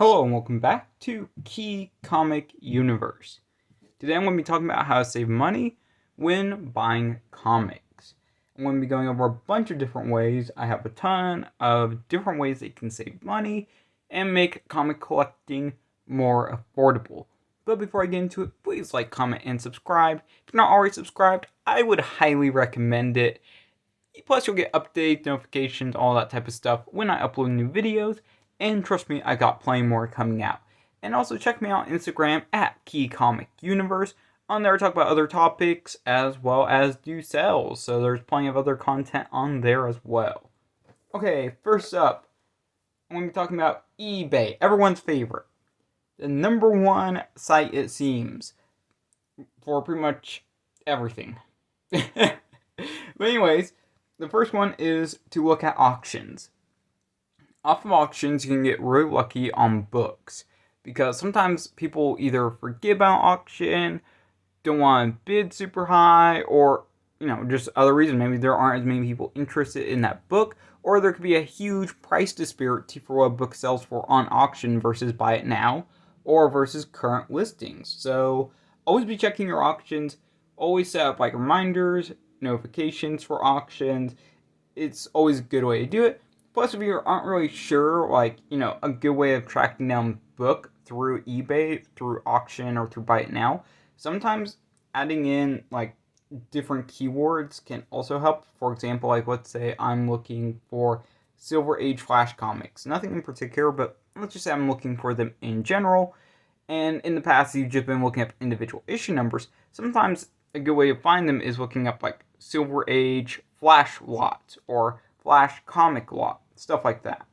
Hello and welcome back to Key Comic Universe. Today I'm going to be talking about how to save money when buying comics. I'm going to be going over a bunch of different ways. I have a ton of different ways that you can save money and make comic collecting more affordable. But before I get into it, please like, comment, and subscribe. If you're not already subscribed, I would highly recommend it. Plus, you'll get updates, notifications, all that type of stuff when I upload new videos. And trust me, I got plenty more coming out. And also check me out on Instagram at Key Comic Universe. On there, I talk about other topics as well as do sales. So there's plenty of other content on there as well. Okay, first up, I'm going to be talking about eBay, everyone's favorite. The number one site, it seems, for pretty much everything. But anyways, the first one is to look at auctions. Off of auctions, you can get really lucky on books because sometimes people either forget about auction, don't want to bid super high, or just other reasons. Maybe there aren't as many people interested in that book, or there could be a huge price disparity for what a book sells for on auction versus buy it now or versus current listings. So always be checking your auctions. Always set up like reminders, notifications for auctions. It's always a good way to do it. Plus, if you aren't really sure, a good way of tracking down book through eBay, through auction, or through buy it now, sometimes adding in different keywords can also help. For example, let's say I'm looking for Silver Age Flash comics. Nothing in particular, but let's just say I'm looking for them in general. And in the past, you've just been looking up individual issue numbers. Sometimes a good way to find them is looking up Silver Age Flash lot or Flash comic lot, stuff like that.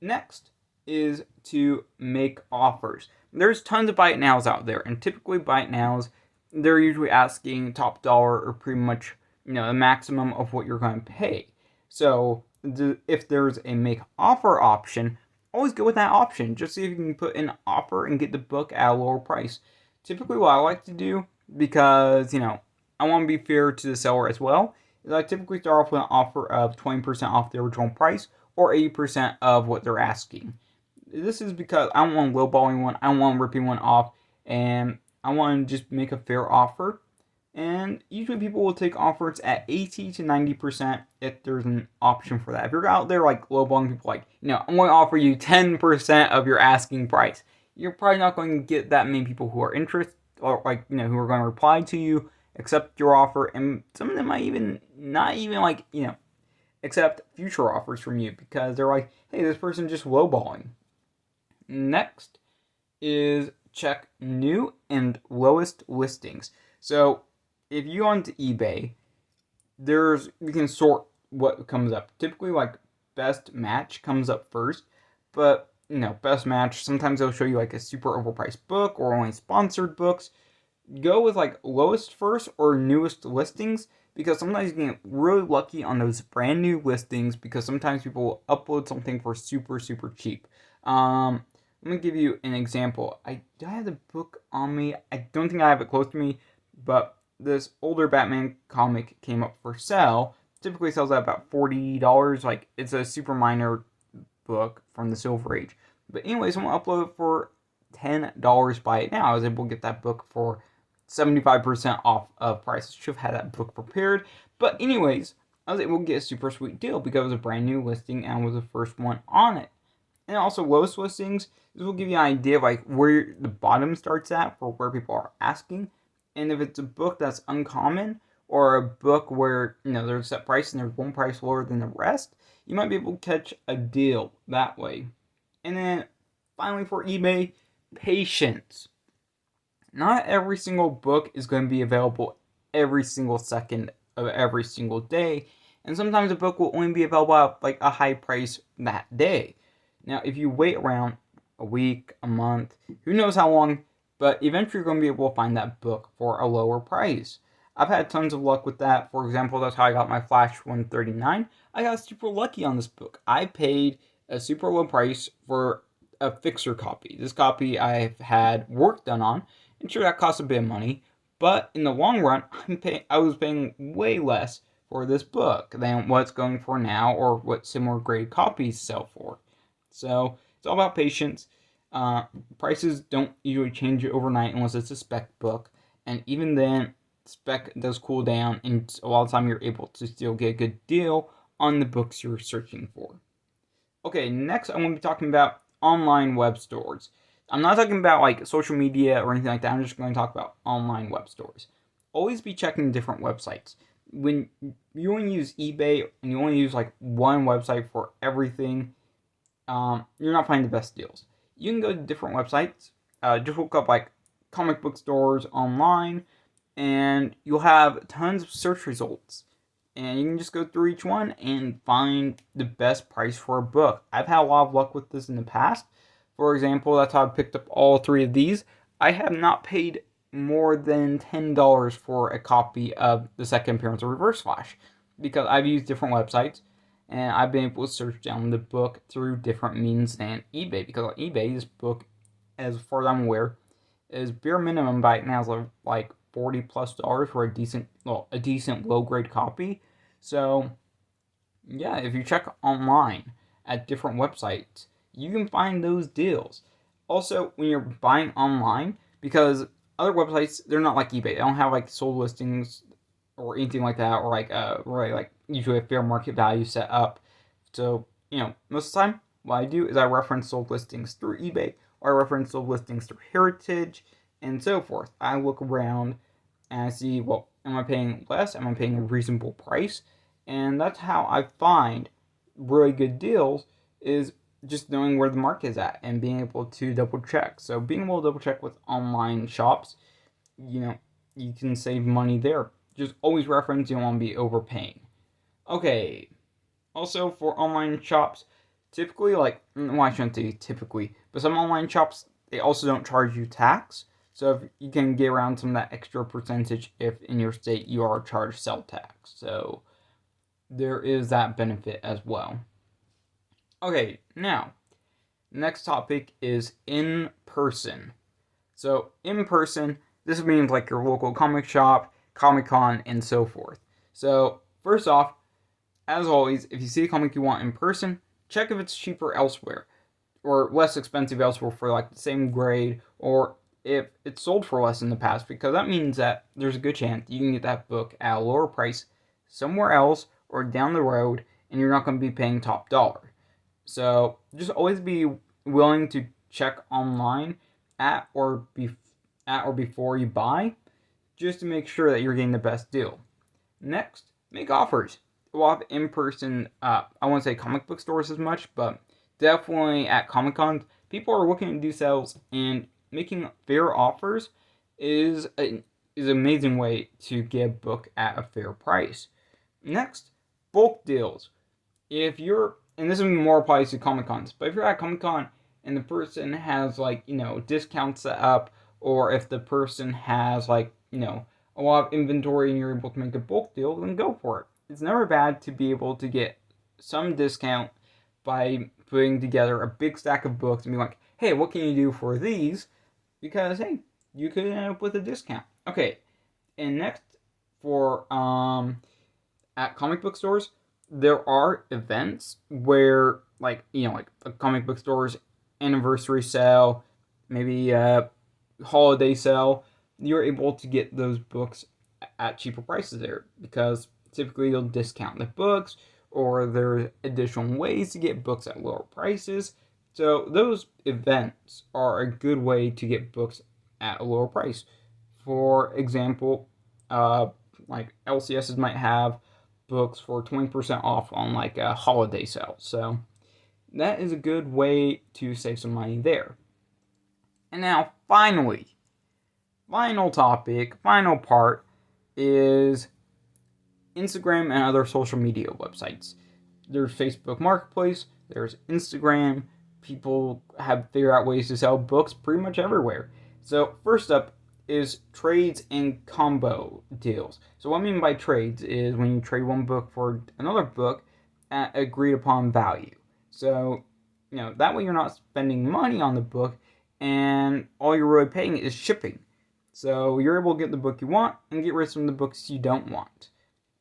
Next is to make offers. There's tons of buy it nows out there, and typically buy it nows, they're usually asking top dollar or pretty much the maximum of what you're going to pay. So if there's a make offer option, always go with that option. Just see if you can put an offer and get the book at a lower price. Typically what I like to do, because I want to be fair to the seller as well, is I typically start off with an offer of 20% off the original price or 80% of what they're asking. This is because I don't want lowballing one, I don't want ripping one off, and I want to just make a fair offer. And usually people will take offers at 80 to 90% if there's an option for that. If you're out there lowballing people I'm going to offer you 10% of your asking price, you're probably not going to get that many people who are interested or who are going to reply to you, accept your offer, and some of them might even not even accept future offers from you because they're like, hey, this person just lowballing. Next is check new and lowest listings. So if you go onto eBay, you can sort what comes up. Typically best match comes up first, but best match, sometimes they'll show you a super overpriced book or only sponsored books. Go with lowest first or newest listings, because sometimes you can get really lucky on those brand new listings because sometimes people will upload something for super cheap. Let me give you an example. I have the book on me. I don't think I have it close to me, but this older Batman comic came up for sale. Typically sells at about $40. It's a super minor book from the Silver Age. But anyways, I'm going to upload it for $10 buy it now. I was able to get that book for 75% off of price. I should have had that book prepared. But anyways, I was able to get a super sweet deal because it was a brand new listing and I was the first one on it. And also lowest listings, this will give you an idea of where the bottom starts at for where people are asking. And if it's a book that's uncommon or a book where there's a set price and there's one price lower than the rest, you might be able to catch a deal that way. And then finally for eBay, patience. Not every single book is going to be available every single second of every single day. And sometimes a book will only be available at a high price that day. Now, if you wait around a week, a month, who knows how long, but eventually you're going to be able to find that book for a lower price. I've had tons of luck with that. For example, that's how I got my Flash 139. I got super lucky on this book. I paid a super low price for a fixer copy. This copy I've had work done on, and sure, that costs a bit of money, but in the long run, I was paying way less for this book than what it's going for now or what similar grade copies sell for. So it's all about patience. Prices don't usually change overnight unless it's a spec book, and even then, spec does cool down, and a lot of the time you're able to still get a good deal on the books you're searching for. Okay, next I'm going to be talking about online web stores. I'm not talking about like social media or anything like that. I'm just going to talk about online web stores. Always be checking different websites. When you only use eBay and you only use like one website for everything, you're not finding the best deals. You can go to different websites. Just look up like comic book stores online, and you'll have tons of search results. And you can just go through each one and find the best price for a book. I've had a lot of luck with this in the past. For example, that's how I picked up all three of these. I have not paid more than $10 for a copy of the second appearance of Reverse Flash because I've used different websites and I've been able to search down the book through different means than eBay, because on eBay, this book, as far as I'm aware, is bare minimum by now like $40+ for a decent low grade copy. So yeah, if you check online at different websites, you can find those deals. Also, when you're buying online, because other websites, they're not like eBay. They don't have like sold listings or anything like that, or like really like usually a fair market value set up. So, most of the time, what I do is I reference sold listings through eBay, or I reference sold listings through Heritage, and so forth. I look around and I see, well, am I paying less? Am I paying a reasonable price? And that's how I find really good deals, is just knowing where the market is at and being able to double check. So being able to double check with online shops, you can save money there. Just always reference, you don't want to be overpaying. Okay, also for online shops, typically, like, well, I shouldn't say typically, but some online shops, they also don't charge you tax. So if you can get around some of that extra percentage if in your state you are charged sell tax. So there is that benefit as well. Okay, now, next topic is in person. So in person, this means like your local comic shop, Comic-Con, and so forth. So first off, as always, if you see a comic you want in person, check if it's cheaper elsewhere or less expensive elsewhere for like the same grade, or if it's sold for less in the past, because that means that there's a good chance you can get that book at a lower price somewhere else or down the road, and you're not going to be paying top dollar. So just always be willing to check online at or before you buy, just to make sure that you're getting the best deal. Next, make offers. A lot of in-person, I won't say comic book stores as much, but definitely at Comic-Con, people are looking to do sales, and making fair offers is an amazing way to get a book at a fair price. Next, bulk deals. And this more applies to Comic-Cons, but if you're at Comic-Con and the person has discounts set up, or if the person has a lot of inventory and you're able to make a bulk deal, then go for it. It's never bad to be able to get some discount by putting together a big stack of books and be like, hey, what can you do for these? Because, hey, you could end up with a discount. Okay, and next, for at comic book stores, there are events where, like a comic book store's anniversary sale, maybe a holiday sale, you're able to get those books at cheaper prices there, because typically they'll discount the books, or there's additional ways to get books at lower prices. So those events are a good way to get books at a lower price. For example, like LCSs might have books for 20% off on like a holiday sale. So that is a good way to save some money there. And now final topic, final part is Instagram and other social media websites. There's Facebook Marketplace, there's Instagram. People have figured out ways to sell books pretty much everywhere. So first up is trades and combo deals. So what I mean by trades is when you trade one book for another book at agreed upon value. So, that way you're not spending money on the book, and all you're really paying is shipping. So you're able to get the book you want and get rid of some of the books you don't want.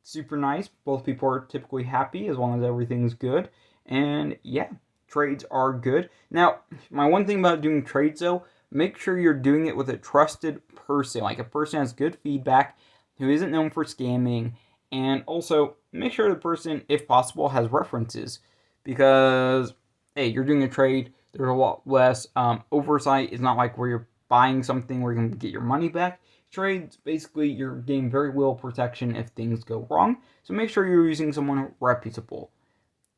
Super nice. Both people are typically happy as long as everything's good. And yeah, trades are good. Now, my one thing about doing trades though, make sure you're doing it with a trusted person, like a person who has good feedback, who isn't known for scamming, and also make sure the person, if possible, has references, because hey, you're doing a trade. There's a lot less oversight. It's not like where you're buying something where you can get your money back. Trades, basically, you're getting very little protection if things go wrong. So make sure you're using someone reputable.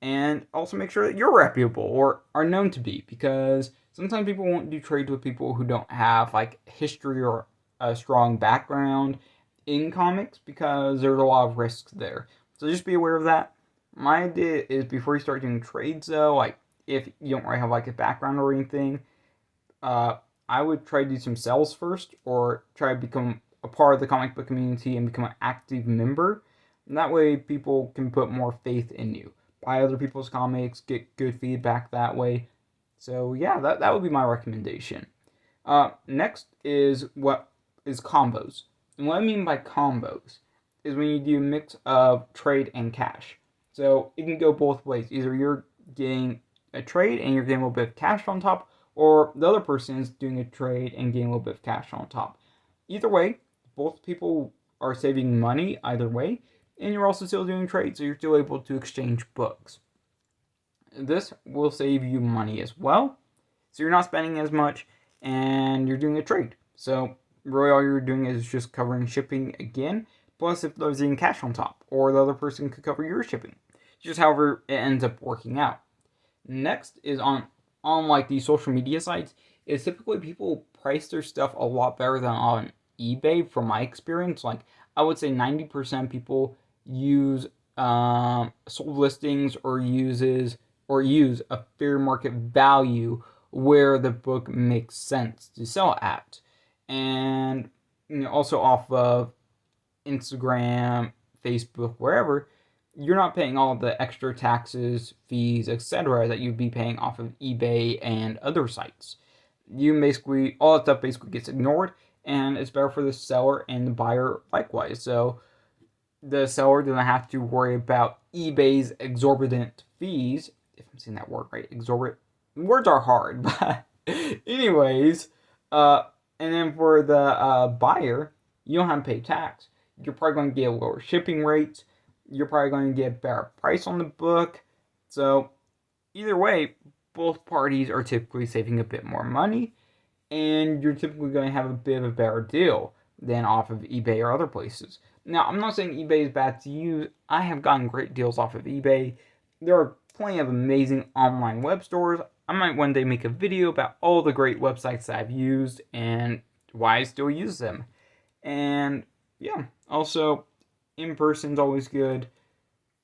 And also make sure that you're reputable or are known to be, because sometimes people won't do trades with people who don't have like history or a strong background in comics, because there's a lot of risks there. So just be aware of that. My idea is, before you start doing trades though, like if you don't really have like a background or anything, I would try to do some sales first, or try to become a part of the comic book community and become an active member. And that way people can put more faith in you. Buy other people's comics, get good feedback that way. So yeah, that would be my recommendation. Next is what is combos. And what I mean by combos is when you do a mix of trade and cash. So it can go both ways. Either you're getting a trade and you're getting a little bit of cash on top, or the other person is doing a trade and getting a little bit of cash on top. Either way, both people are saving money either way, and you're also still doing trades, so you're still able to exchange books. This will save you money as well, so you're not spending as much, and you're doing a trade. So really all you're doing is just covering shipping again, plus if there's even cash on top, or the other person could cover your shipping. Just however it ends up working out. Next is on like these social media sites, is typically people price their stuff a lot better than on eBay from my experience. Like I would say 90% people use sold listings or use a fair market value where the book makes sense to sell at. And also off of Instagram, Facebook, wherever, you're not paying all the extra taxes, fees, etc. that you'd be paying off of eBay and other sites. All that stuff basically gets ignored, and it's better for the seller and the buyer likewise. So the seller doesn't have to worry about eBay's exorbitant fees, if I'm saying that word right. Exorbitant words are hard, but anyways, and then for the buyer, you don't have to pay tax. You're probably going to get lower shipping rates. You're probably going to get a better price on the book. So either way, both parties are typically saving a bit more money, and you're typically going to have a bit of a better deal than off of eBay or other places. Now, I'm not saying eBay is bad to use. I have gotten great deals off of eBay. There are plenty of amazing online web stores. I might one day make a video about all the great websites that I've used and why I still use them. And yeah, also, in-person's always good.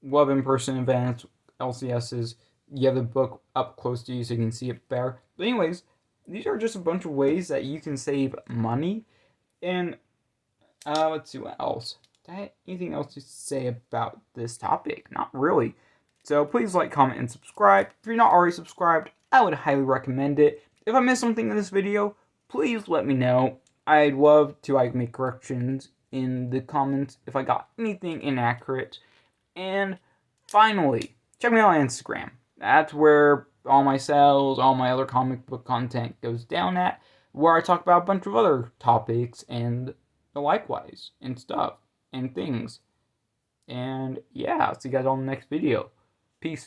Love in-person events, LCSs. You have the book up close to you so you can see it better. But anyways, these are just a bunch of ways that you can save money. And let's see what else. Anything else to say about this topic? Not really. So please like, comment, and subscribe. If you're not already subscribed, I would highly recommend it. If I missed something in this video, please let me know. I'd love to make corrections in the comments if I got anything inaccurate. And finally, check me out on Instagram. That's where all my sales, all my other comic book content goes down at, where I talk about a bunch of other topics and likewise and stuff and things. And yeah, I'll see you guys on the next video. Peace.